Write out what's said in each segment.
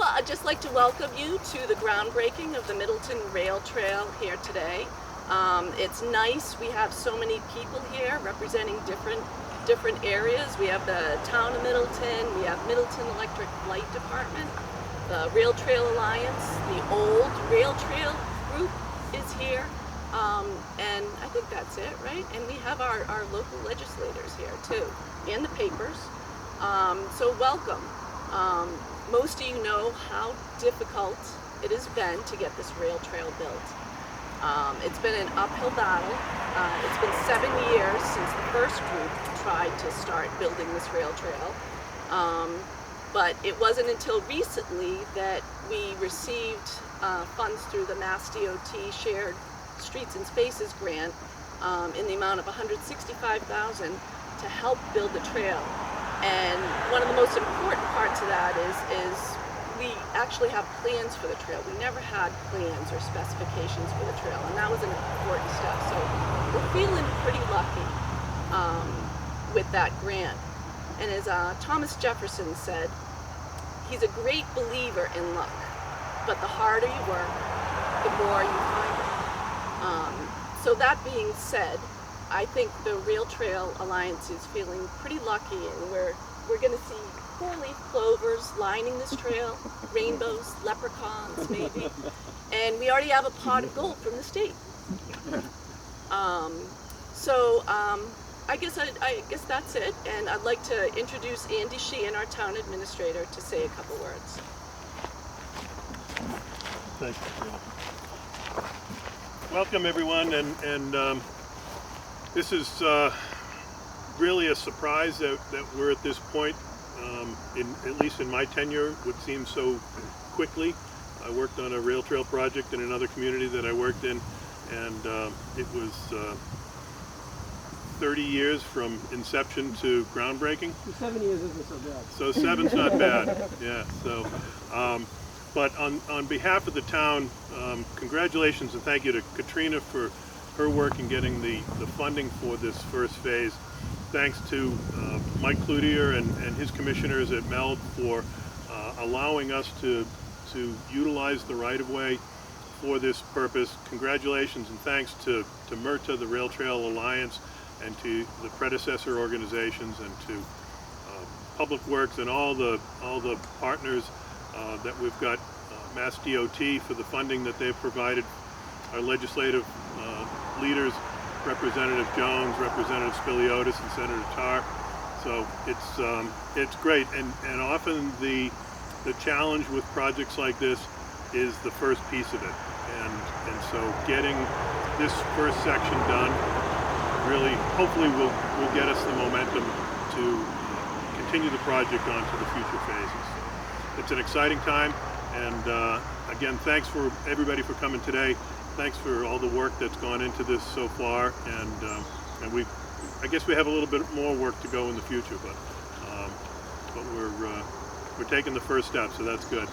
Well, I'd just like to welcome you to the groundbreaking of the Middleton Rail Trail here today. It's nice. We have so many people here representing different areas. We have the town of Middleton, we have Middleton Electric Light Department, the Rail Trail Alliance, the old Rail Trail group is here, and I think that's it, right? And we have our local legislators here too, and the papers. So welcome. Most of you know how difficult it has been to get this rail trail built. It's been an uphill battle. It's been 7 years since the first group tried to start building this rail trail. But it wasn't until recently that we received funds through the Mass DOT Shared Streets and Spaces grant in the amount of $165,000 to help build the trail. And one of the most important parts of that is we actually have plans for the trail. We never had plans or specifications for the trail, and that was an important step. So we're feeling pretty lucky with that grant. And as Thomas Jefferson said, he's a great believer in luck, but the harder you work, the more you find it. So that being said, I think the Rail Trail Alliance is feeling pretty lucky, and we're going to see four-leaf clovers lining this trail, rainbows, leprechauns maybe, and we already have a pot of gold from the state. I guess that's it, and I'd like to introduce Andy Sheehan, our town administrator, to say a couple words. Thanks, Katrina. Welcome everyone, and this is really a surprise that we're at this point, at least in my tenure, would seem so quickly. I worked on a rail trail project in another community that I worked in, and it was 30 years from inception to groundbreaking. 7 years isn't so bad. So 7's not bad, yeah. So, but on behalf of the town, congratulations and thank you to Katrina for her work in getting the funding for this first phase. Thanks to Mike Cloutier and his commissioners at MELD for allowing us to utilize the right-of-way for this purpose. Congratulations and thanks to MRTA, the Rail Trail Alliance, and to the predecessor organizations, and to Public Works and all the partners that we've got, Mass DOT for the funding that they've provided, our legislative leaders, Representative Jones, Representative Spiliotis, and Senator Tarr. So it's great, and often the challenge with projects like this is the first piece of it, and so getting this first section done really, hopefully, will get us the momentum to continue the project on to the future phases. So it's an exciting time, and again, thanks for everybody for coming today. Thanks for all the work that's gone into this so far, and I guess we have a little bit more work to go in the future, but we're taking the first step, so that's good.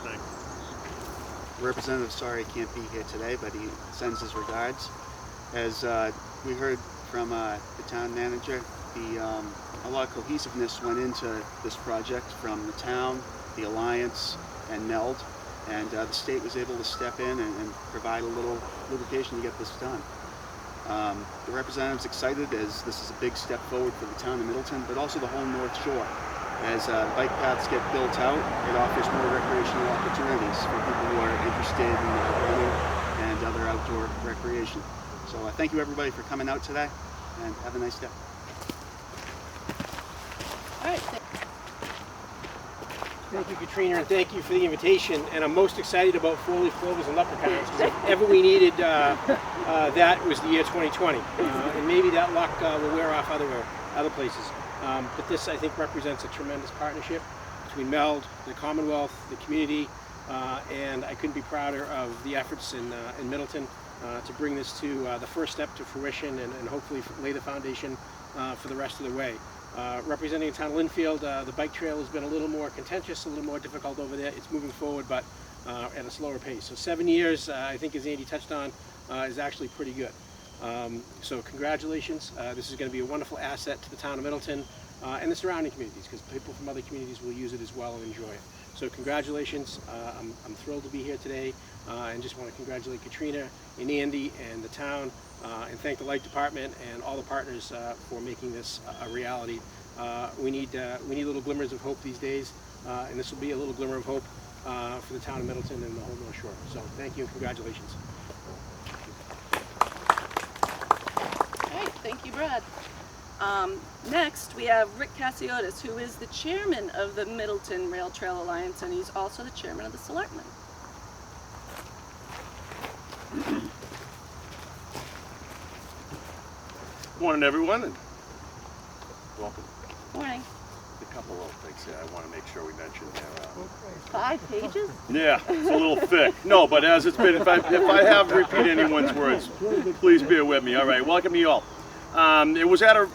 Thanks. Representative sorry can't be here today, but he sends his regards. As we heard from the town manager, a lot of cohesiveness went into this project from the town, the Alliance, and MELD. And the state was able to step in and provide a little lubrication to get this done. The representative's excited as this is a big step forward for the town of Middleton, but also the whole North Shore. As bike paths get built out, it offers more recreational opportunities for people who are interested in running and other outdoor recreation. So thank you everybody for coming out today, and have a nice day. All right. Thank you, Katrina, and thank you for the invitation. And I'm most excited about four-leaf clovers and leprechauns, because if ever we needed that, was the year 2020. And maybe that luck will wear off other places. But this, I think, represents a tremendous partnership between MELD, the Commonwealth, the community, and I couldn't be prouder of the efforts in Middleton to bring this to the first step to fruition, and hopefully lay the foundation for the rest of the way. Representing the town of Linfield, the bike trail has been a little more contentious, a little more difficult over there. It's moving forward, but at a slower pace. So 7 years, I think, as Andy touched on, is actually pretty good. So congratulations. This is going to be a wonderful asset to the town of Middleton. and the surrounding communities, because people from other communities will use it as well and enjoy it. So congratulations. I'm thrilled to be here today, and just want to congratulate Katrina and Andy and the town, and thank the light department and all the partners for making this a reality. We need little glimmers of hope these days, and this will be a little glimmer of hope for the town of Middleton and the whole North Shore. So thank you and congratulations. Okay, thank you, Brad. Next, we have Rick Cassiotis, who is the chairman of the Middleton Rail Trail Alliance, and he's also the chairman of the Selectmen. Morning, everyone, and welcome. Morning. A couple of things here I want to make sure we mention here. 5 pages? Yeah, it's a little thick. No, but as it's been, if I have repeated anyone's words, please bear with me. All right, welcome to you all. It was at a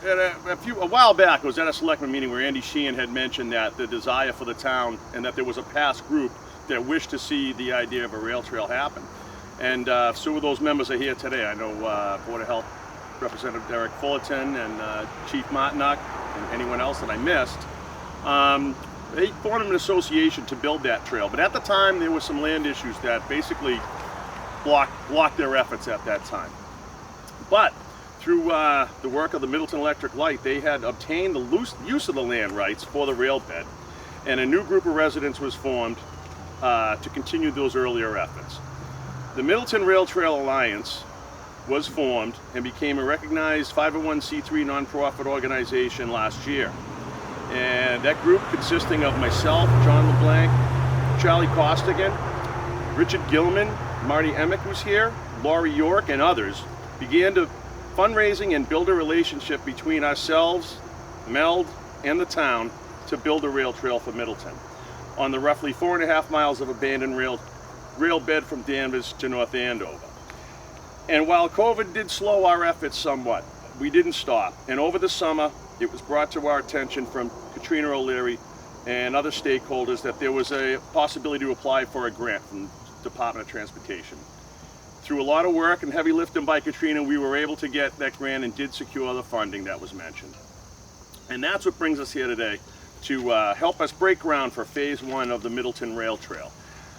while back. It was at a selectman meeting where Andy Sheehan had mentioned that the desire for the town, and that there was a past group that wished to see the idea of a rail trail happen. And two of those members are here today. I know Board of Health Representative Derek Fullerton and Chief Martinock and anyone else that I missed. They formed an association to build that trail, but at the time there were some land issues that basically blocked their efforts at that time. But through the work of the Middleton Electric Light, they had obtained the use of the land rights for the rail bed, and a new group of residents was formed to continue those earlier efforts. The Middleton Rail Trail Alliance was formed and became a recognized 501c3 nonprofit organization last year. And that group, consisting of myself, John LeBlanc, Charlie Costigan, Richard Gilman, Marty Emick, who's here, Laurie York, and others, began to fundraising and build a relationship between ourselves, MELD, and the town to build a rail trail for Middleton on the roughly 4.5 miles of abandoned rail bed from Danvers to North Andover. And while COVID did slow our efforts somewhat, we didn't stop. And over the summer, it was brought to our attention from Katrina O'Leary and other stakeholders that there was a possibility to apply for a grant from the Department of Transportation. Through a lot of work and heavy lifting by Katrina, we were able to get that grant and did secure the funding that was mentioned. And that's what brings us here today to help us break ground for Phase 1 of the Middleton Rail Trail.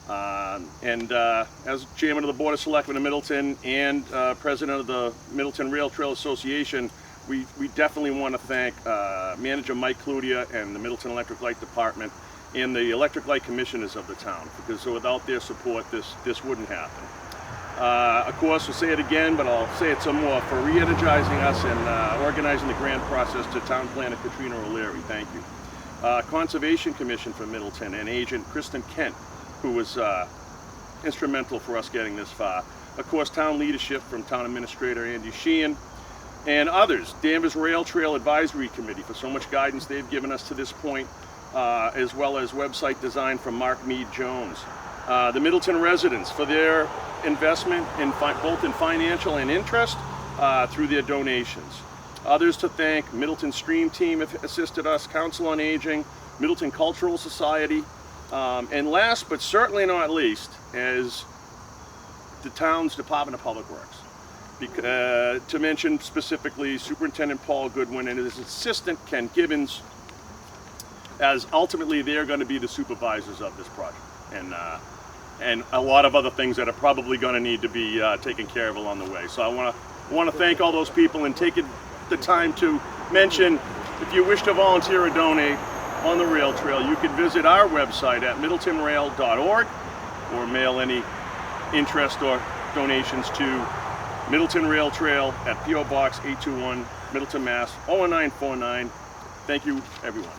As Chairman of the Board of Selectmen of Middleton and President of the Middleton Rail Trail Association, we definitely want to thank Manager Mike Cloutier and the Middleton Electric Light Department and the Electric Light Commissioners of the town, because without their support this wouldn't happen. Of course, we'll say it again, but I'll say it some more, for re-energizing us and organizing the grant process to Town Planner Katrina O'Leary. Thank you. Conservation Commission for Middleton and Agent Kristen Kent, who was instrumental for us getting this far. Of course, town leadership from Town Administrator Andy Sheehan and others. Danvers Rail Trail Advisory Committee for so much guidance they've given us to this point, as well as website design from Mark Mead Jones. The Middleton residents for their investment in both in financial and interest through their donations. Others to thank: Middleton Stream Team have assisted us, Council on Aging, Middleton Cultural Society, and last but certainly not least is the town's Department of Public Works. To mention specifically Superintendent Paul Goodwin and his assistant Ken Gibbons, as ultimately they're going to be the supervisors of this project, and a lot of other things that are probably going to need to be taken care of along the way. So I want to thank all those people and take the time to mention, if you wish to volunteer or donate on the rail trail, you can visit our website at middletonrail.org or mail any interest or donations to Middleton Rail Trail at P.O. Box 821, Middleton, Mass. 01949. Thank you, everyone.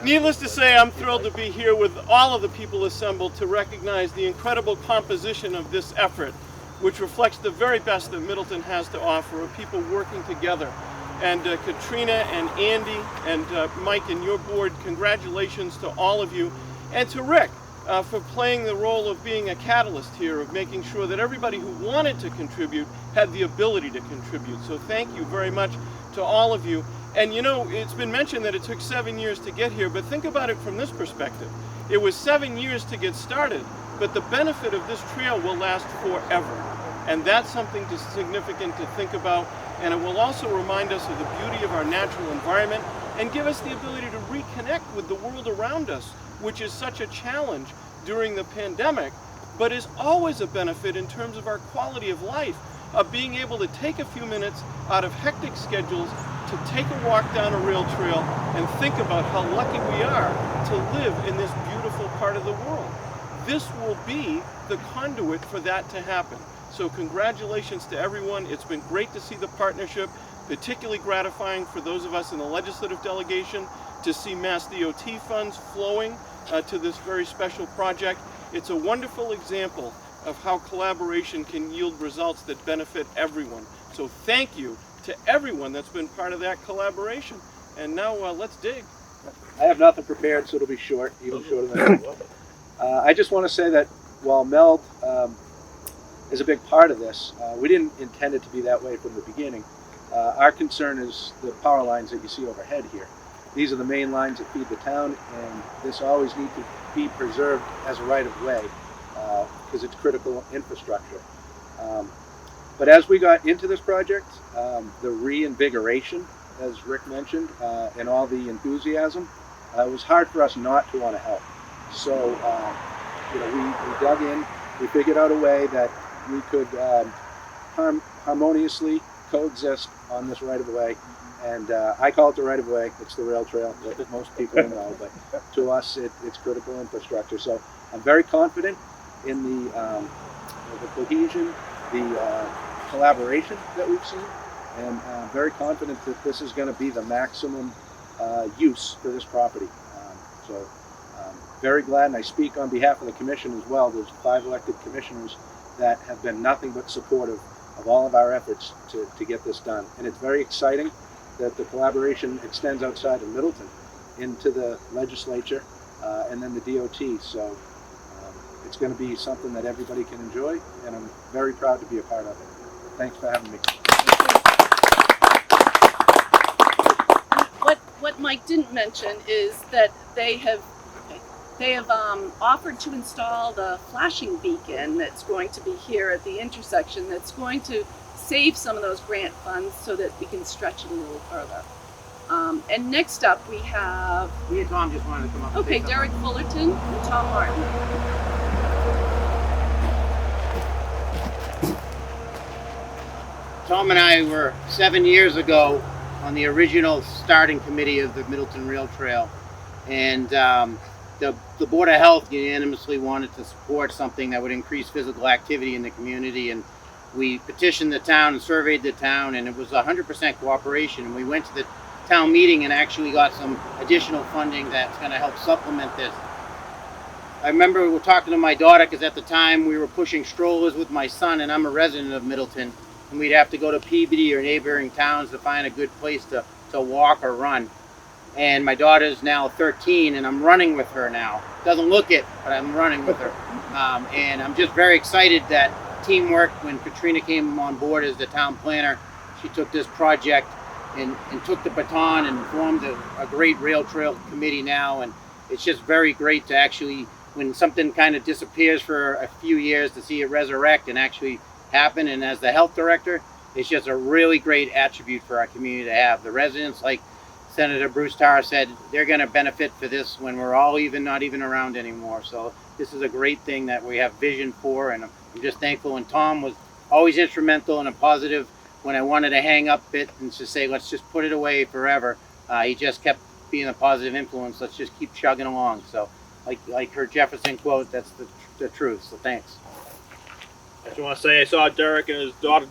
Needless to say, I'm thrilled to be here with all of the people assembled to recognize the incredible composition of this effort, which reflects the very best that Middleton has to offer, of people working together. And Katrina and Andy and Mike and your board, congratulations to all of you. And to Rick for playing the role of being a catalyst here, of making sure that everybody who wanted to contribute had the ability to contribute. So thank you very much to all of you. And you know, it's been mentioned that it took 7 years to get here, but think about it from this perspective. It was 7 years to get started, but the benefit of this trail will last forever. And that's something significant to think about. And it will also remind us of the beauty of our natural environment and give us the ability to reconnect with the world around us, which is such a challenge during the pandemic, but is always a benefit in terms of our quality of life, of being able to take a few minutes out of hectic schedules to take a walk down a rail trail and think about how lucky we are to live in this beautiful part of the world. This will be the conduit for that to happen. So congratulations to everyone. It's been great to see the partnership, particularly gratifying for those of us in the legislative delegation to see Mass DOT funds flowing to this very special project. It's a wonderful example of how collaboration can yield results that benefit everyone. So thank you to everyone that's been part of that collaboration. And now let's dig. I have nothing prepared, so it'll be short, even shorter than that. I just want to say that while MELD is a big part of this, we didn't intend it to be that way from the beginning. Our concern is the power lines that you see overhead here. These are the main lines that feed the town, and this always needs to be preserved as a right-of-way because it's critical infrastructure. But as we got into this project, the reinvigoration, as Rick mentioned, and all the enthusiasm, it was hard for us not to want to help. So, we dug in, we figured out a way that we could harmoniously coexist on this right-of-way. And I call it the right-of-way. It's the rail trail that most people know, but to us, it's critical infrastructure. So I'm very confident in the cohesion, the collaboration that we've seen, and I'm very confident that this is going to be the maximum use for this property. So very glad, and I speak on behalf of the commission as well. There's 5 elected commissioners that have been nothing but supportive of all of our efforts to get this done. And it's very exciting that the collaboration extends outside of Middleton into the legislature and then the DOT. So it's going to be something that everybody can enjoy, and I'm very proud to be a part of it. Thanks for having me. What Mike didn't mention is that they have offered to install the flashing beacon that's going to be here at the intersection that's going to save some of those grant funds so that we can stretch it a little further. And next up we have... Me and Tom just wanted to come up. Okay, Derek Fullerton and Tom Martin. Tom and I were 7 years ago on the original starting committee of the Middleton Rail Trail, and the Board of Health unanimously wanted to support something that would increase physical activity in the community, and we petitioned the town and surveyed the town, and it was 100% cooperation. And we went to the town meeting and actually got some additional funding that's going to help supplement this. I remember we were talking to my daughter, because at the time we were pushing strollers with my son, and I'm a resident of Middleton, and we'd have to go to Peabody or neighboring towns to find a good place to walk or run. And my daughter's now 13, and I'm running with her now. Doesn't look it, but I'm running with her. And I'm just very excited that teamwork, when Katrina came on board as the town planner, she took this project and took the baton and formed a great rail trail committee now. And it's just very great to actually, when something kind of disappears for a few years, to see it resurrect and actually happen. And as the health director, it's just a really great attribute for our community to have. The residents, like Senator Bruce Tarr said, they're going to benefit for this when we're all not even around anymore. So this is a great thing that we have vision for, and I'm just thankful. And Tom was always instrumental and a positive when I wanted to hang up it and just say, let's just put it away forever. He just kept being a positive influence. Let's just keep chugging along. So like her Jefferson quote, that's the truth. So thanks. I just want to say I saw Derek and his daughter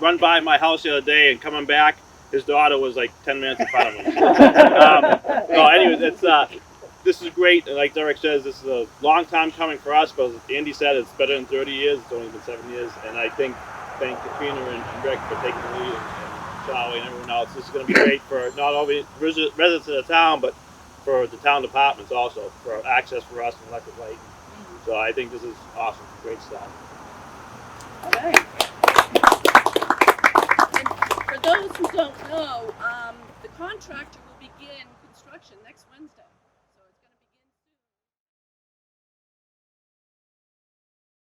run by my house the other day, and coming back, his daughter was like 10 minutes in front of him. Anyways, this is great. Like Derek says, this is a long time coming for us, but as Andy said, it's better than 30 years. It's only been 7 years. And I thank Katrina and Rick for taking the lead, and Charlie and everyone else. This is going to be great for not only residents of the town, but for the town departments also, for access for us and electric light. So I think this is awesome. Great stuff. All right. And for those who don't know, the contractor will begin construction next Wednesday.